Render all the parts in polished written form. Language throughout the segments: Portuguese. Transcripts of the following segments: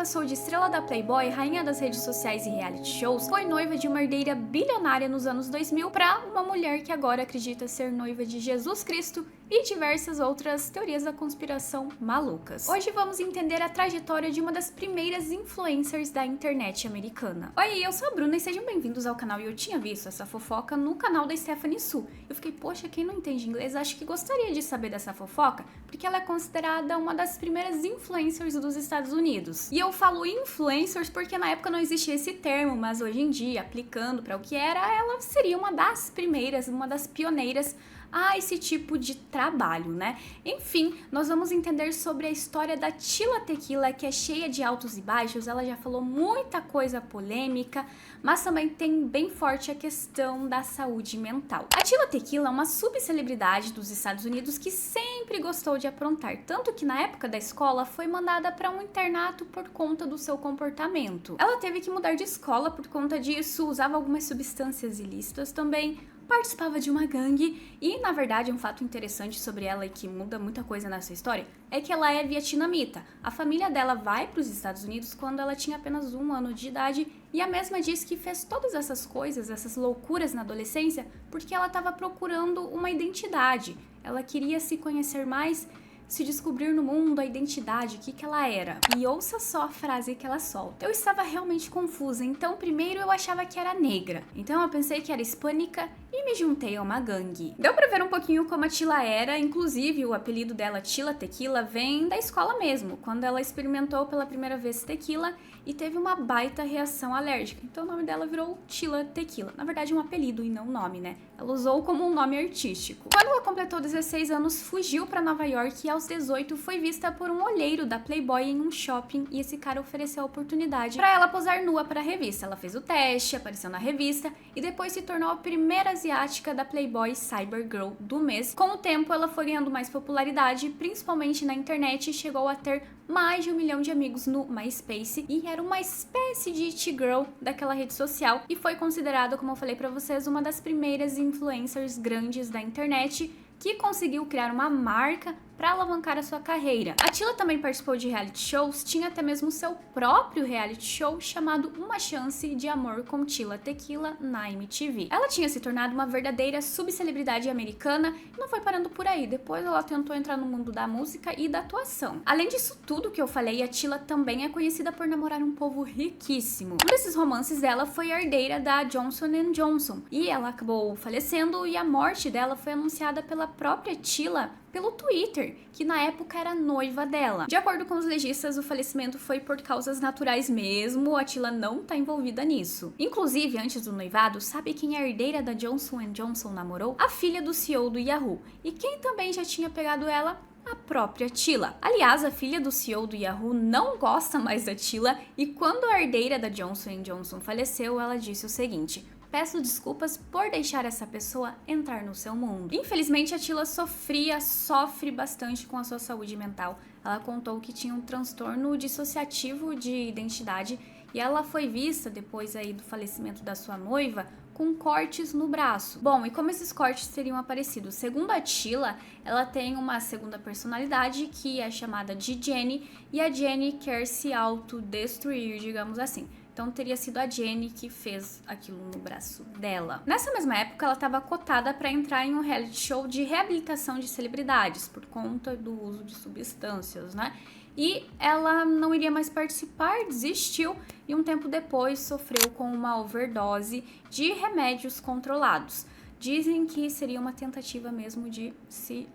passou de estrela da Playboy, rainha das redes sociais e reality shows, foi noiva de uma herdeira bilionária nos anos 2000 para uma mulher que agora acredita ser noiva de Jesus Cristo e diversas outras teorias da conspiração malucas. Hoje vamos entender a trajetória de uma das primeiras influencers da internet americana. Oi, eu sou a Bruna e sejam bem-vindos ao canal. E eu tinha visto essa fofoca no canal da Stephanie Su. Eu fiquei, poxa, quem não entende inglês acho que gostaria de saber dessa fofoca, porque ela é considerada uma das primeiras influencers dos Estados Unidos. E eu falo influencers porque na época não existia esse termo, mas hoje em dia, aplicando para o que era, ela seria uma das primeiras, uma das pioneiras a esse tipo de trabalho, né? Enfim, nós vamos entender sobre a história da Tila Tequila, que é cheia de altos e baixos. Ela já falou muita coisa polêmica, mas também tem bem forte a questão da saúde mental. A Tila Tequila é uma subcelebridade dos Estados Unidos que sempre gostou de aprontar, tanto que na época da escola foi mandada para um internato por conta do seu comportamento. Ela teve que mudar de escola por conta disso, usava algumas substâncias ilícitas também, participava de uma gangue e, na verdade, um fato interessante sobre ela e que muda muita coisa nessa história é que ela é vietnamita. A família dela vai para os Estados Unidos quando ela tinha apenas 1 ano de idade e a mesma diz que fez todas essas coisas, essas loucuras na adolescência porque ela estava procurando uma identidade. Ela queria se conhecer mais, se descobrir no mundo a identidade, o que ela era. E ouça só a frase que ela solta. Eu estava realmente confusa, então primeiro eu achava que era negra. Então eu pensei que era hispânica e me juntei a uma gangue. Deu pra ver um pouquinho como a Tila era, inclusive o apelido dela, Tila Tequila, vem da escola mesmo, quando ela experimentou pela primeira vez tequila e teve uma baita reação alérgica. Então o nome dela virou Tila Tequila. Na verdade, um apelido e não um nome, né? Ela usou como um nome artístico. Quando ela completou 16 anos, fugiu pra Nova York e aos 18 foi vista por um olheiro da Playboy em um shopping e esse cara ofereceu a oportunidade pra ela posar nua para a revista. Ela fez o teste, apareceu na revista e depois se tornou a primeira asiática da Playboy Cybergirl do mês. Com o tempo, ela foi ganhando mais popularidade, principalmente na internet, e chegou a ter mais de 1 milhão de amigos no MySpace e era uma espécie de it girl daquela rede social e foi considerada, como eu falei pra vocês, uma das primeiras influencers grandes da internet que conseguiu criar uma marca para alavancar a sua carreira. A Tila também participou de reality shows, tinha até mesmo seu próprio reality show chamado Uma Chance de Amor com Tila Tequila na MTV. Ela tinha se tornado uma verdadeira subcelebridade americana e não foi parando por aí. Depois ela tentou entrar no mundo da música e da atuação. Além disso tudo que eu falei, a Tila também é conhecida por namorar um povo riquíssimo. Um desses romances dela foi a herdeira da Johnson & Johnson e ela acabou falecendo e a morte dela foi anunciada pela própria Tila pelo Twitter, que na época era noiva dela. De acordo com os legistas, o falecimento foi por causas naturais mesmo, a Tila não tá envolvida nisso. Inclusive, antes do noivado, sabe quem a herdeira da Johnson & Johnson namorou? A filha do CEO do Yahoo. E quem também já tinha pegado ela? A própria Tila. Aliás, a filha do CEO do Yahoo não gosta mais da Tila e quando a herdeira da Johnson & Johnson faleceu, ela disse o seguinte: peço desculpas por deixar essa pessoa entrar no seu mundo. Infelizmente, a Tila sofre bastante com a sua saúde mental. Ela contou que tinha um transtorno dissociativo de identidade e ela foi vista, depois aí do falecimento da sua noiva, com cortes no braço. Bom, e como esses cortes teriam aparecido? Segundo a Tila, ela tem uma segunda personalidade que é chamada de Jenny e a Jenny quer se autodestruir, digamos assim. Então teria sido a Jenny que fez aquilo no braço dela. Nessa mesma época, ela estava cotada para entrar em um reality show de reabilitação de celebridades por conta do uso de substâncias, né? E ela não iria mais participar, desistiu e um tempo depois sofreu com uma overdose de remédios controlados. Dizem que seria uma tentativa mesmo de se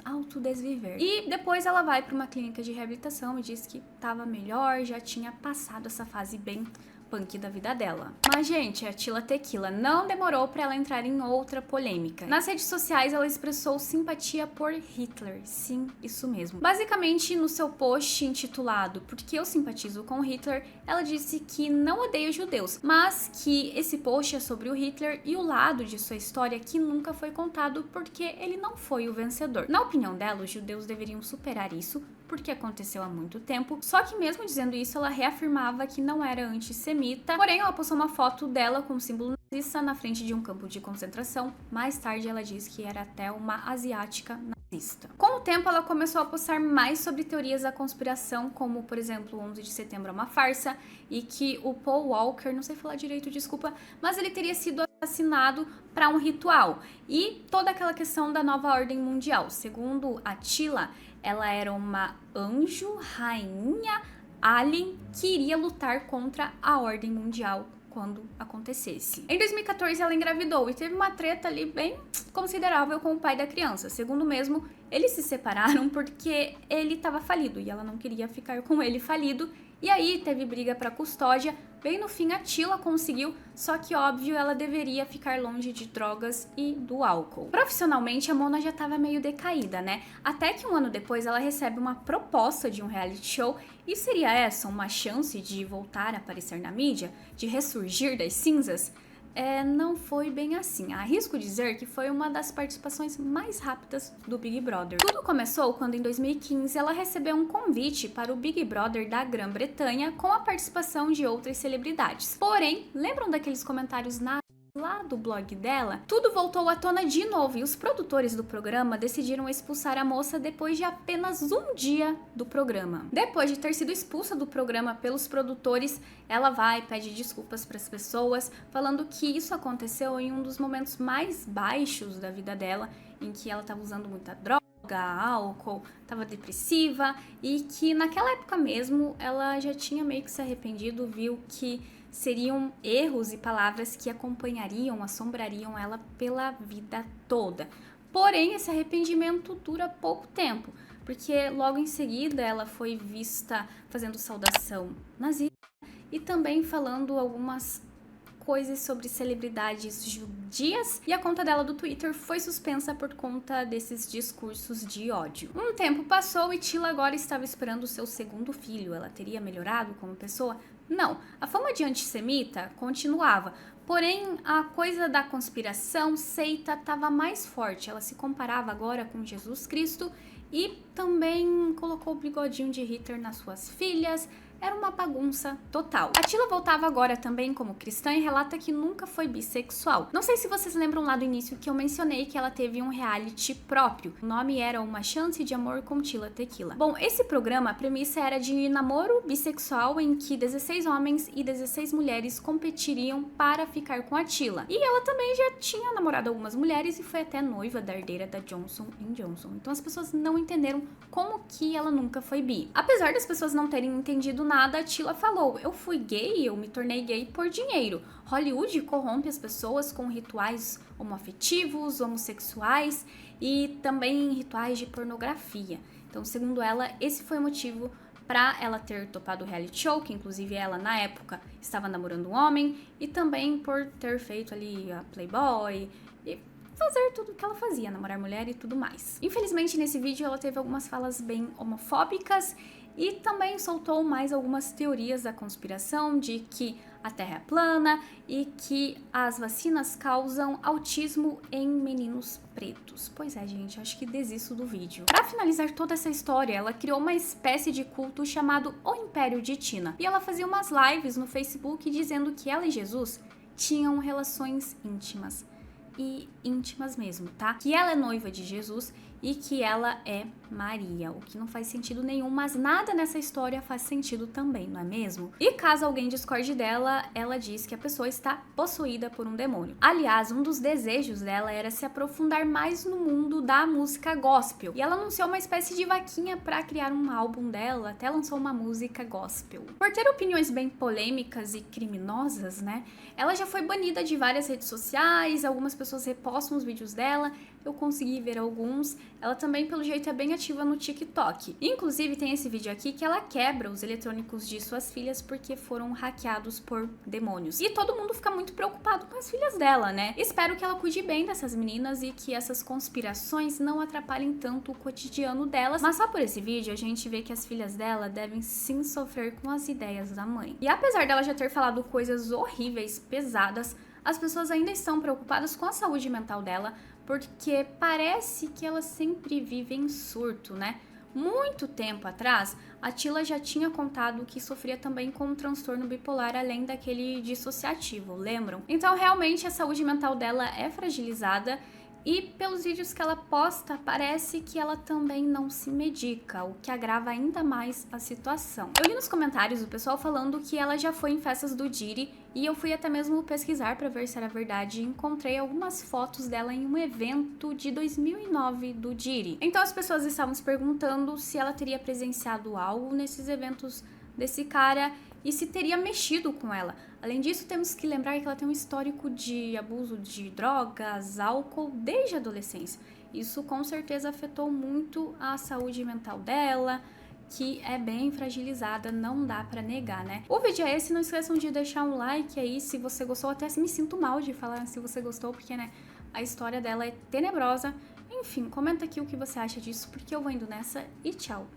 autodesviver. E depois ela vai para uma clínica de reabilitação e diz que estava melhor, já tinha passado essa fase bem punk da vida dela. Mas, gente, a Tila Tequila não demorou para ela entrar em outra polêmica. Nas redes sociais, ela expressou simpatia por Hitler. Sim, isso mesmo. Basicamente, no seu post intitulado "Por que eu simpatizo com Hitler?", ela disse que não odeia judeus, mas que esse post é sobre o Hitler e o lado de sua história que nunca foi contado porque ele não foi o vencedor. Na opinião dela, os judeus deveriam superar isso porque aconteceu há muito tempo, só que mesmo dizendo isso, ela reafirmava que não era antissemita, porém ela postou uma foto dela com o símbolo nazista na frente de um campo de concentração. Mais tarde ela disse que era até uma asiática nazista. vista. Com o tempo, ela começou a postar mais sobre teorias da conspiração, como, por exemplo, o 11 de setembro é uma farsa, e que o Paul Walker, não sei falar direito, desculpa, mas ele teria sido assassinado para um ritual. E toda aquela questão da nova ordem mundial. Segundo Attila, ela era uma anjo, rainha, alien, que iria lutar contra a ordem mundial quando acontecesse. Em 2014, ela engravidou e teve uma treta ali bem considerável com o pai da criança. Segundo mesmo, eles se separaram porque ele estava falido e ela não queria ficar com ele falido. E aí teve briga para custódia. Bem no fim, a Attila conseguiu, só que óbvio, ela deveria ficar longe de drogas e do álcool. Profissionalmente, a Mona já estava meio decaída, né? Até que um ano depois ela recebe uma proposta de um reality show. E seria essa uma chance de voltar a aparecer na mídia? De ressurgir das cinzas? Não foi bem assim. Arrisco dizer que foi uma das participações mais rápidas do Big Brother. Tudo começou quando em 2015 ela recebeu um convite para o Big Brother da Grã-Bretanha com a participação de outras celebridades. Porém, lembram daqueles comentários lá do blog dela? Tudo voltou à tona de novo e os produtores do programa decidiram expulsar a moça depois de apenas um dia do programa. Depois de ter sido expulsa do programa pelos produtores, ela vai e pede desculpas para as pessoas, falando que isso aconteceu em um dos momentos mais baixos da vida dela, em que ela estava usando muita droga, álcool, estava depressiva e que naquela época mesmo ela já tinha meio que se arrependido, viu que seriam erros e palavras que acompanhariam, assombrariam ela pela vida toda. Porém, esse arrependimento dura pouco tempo, porque logo em seguida ela foi vista fazendo saudação nazista e também falando algumas coisas sobre celebridades judias, e a conta dela do Twitter foi suspensa por conta desses discursos de ódio. Um tempo passou e Tila agora estava esperando o seu segundo filho. Ela teria melhorado como pessoa? Não, a fama de antissemita continuava, porém a coisa da conspiração, seita, estava mais forte. Ela se comparava agora com Jesus Cristo e também colocou o bigodinho de Hitler nas suas filhas. Era uma bagunça total. A Attila voltava agora também como cristã e relata que nunca foi bissexual. Não sei se vocês lembram lá do início que eu mencionei que ela teve um reality próprio. O nome era Uma Chance de Amor com Tila Tequila. Bom, esse programa, a premissa era de namoro bissexual em que 16 homens e 16 mulheres competiriam para ficar com a Tila. E ela também já tinha namorado algumas mulheres e foi até noiva da herdeira da Johnson & Johnson. Então as pessoas não entenderam como que ela nunca foi bi. Apesar das pessoas não terem entendido nada, a Tila falou: eu fui gay, eu me tornei gay por dinheiro. Hollywood corrompe as pessoas com rituais homoafetivos, homossexuais e também rituais de pornografia. Então, segundo ela, esse foi o motivo para ela ter topado o reality show, que inclusive ela, na época, estava namorando um homem, e também por ter feito ali a Playboy e fazer tudo o que ela fazia, namorar mulher e tudo mais. Infelizmente, nesse vídeo, ela teve algumas falas bem homofóbicas e também soltou mais algumas teorias da conspiração de que a Terra é plana e que as vacinas causam autismo em meninos pretos. Pois é, gente, acho que desisto do vídeo. Para finalizar toda essa história, ela criou uma espécie de culto chamado O Império de Tina. E ela fazia umas lives no Facebook dizendo que ela e Jesus tinham relações íntimas. E íntimas mesmo, tá? Que ela é noiva de Jesus e que ela é Maria, o que não faz sentido nenhum, mas nada nessa história faz sentido também, não é mesmo? E caso alguém discorde dela, ela diz que a pessoa está possuída por um demônio. Aliás, um dos desejos dela era se aprofundar mais no mundo da música gospel, e ela anunciou uma espécie de vaquinha para criar um álbum dela, até lançou uma música gospel. Por ter opiniões bem polêmicas e criminosas, né, ela já foi banida de várias redes sociais, algumas pessoas repostam os vídeos dela, eu consegui ver alguns. Ela também, pelo jeito, é bem ativa no TikTok. Inclusive, tem esse vídeo aqui que ela quebra os eletrônicos de suas filhas porque foram hackeados por demônios. E todo mundo fica muito preocupado com as filhas dela, né? Espero que ela cuide bem dessas meninas e que essas conspirações não atrapalhem tanto o cotidiano delas. Mas só por esse vídeo, a gente vê que as filhas dela devem sim sofrer com as ideias da mãe. E apesar dela já ter falado coisas horríveis, pesadas, as pessoas ainda estão preocupadas com a saúde mental dela, porque parece que ela sempre vive em surto, né? Muito tempo atrás, a Tila já tinha contado que sofria também com um transtorno bipolar, além daquele dissociativo, lembram? Então, realmente, a saúde mental dela é fragilizada E pelos vídeos que ela posta, parece que ela também não se medica, o que agrava ainda mais a situação. Eu li nos comentários o pessoal falando que ela já foi em festas do Diddy, e eu fui até mesmo pesquisar para ver se era verdade e encontrei algumas fotos dela em um evento de 2009 do Diddy. Então as pessoas estavam se perguntando se ela teria presenciado algo nesses eventos desse cara e se teria mexido com ela. Além disso, temos que lembrar que ela tem um histórico de abuso de drogas, álcool desde a adolescência. Isso com certeza afetou muito a saúde mental dela, que é bem fragilizada, não dá pra negar, né? O vídeo é esse, não esqueçam de deixar um like aí se você gostou, até me sinto mal de falar se você gostou, porque, né, a história dela é tenebrosa. Enfim, comenta aqui o que você acha disso, porque eu vou indo nessa e tchau!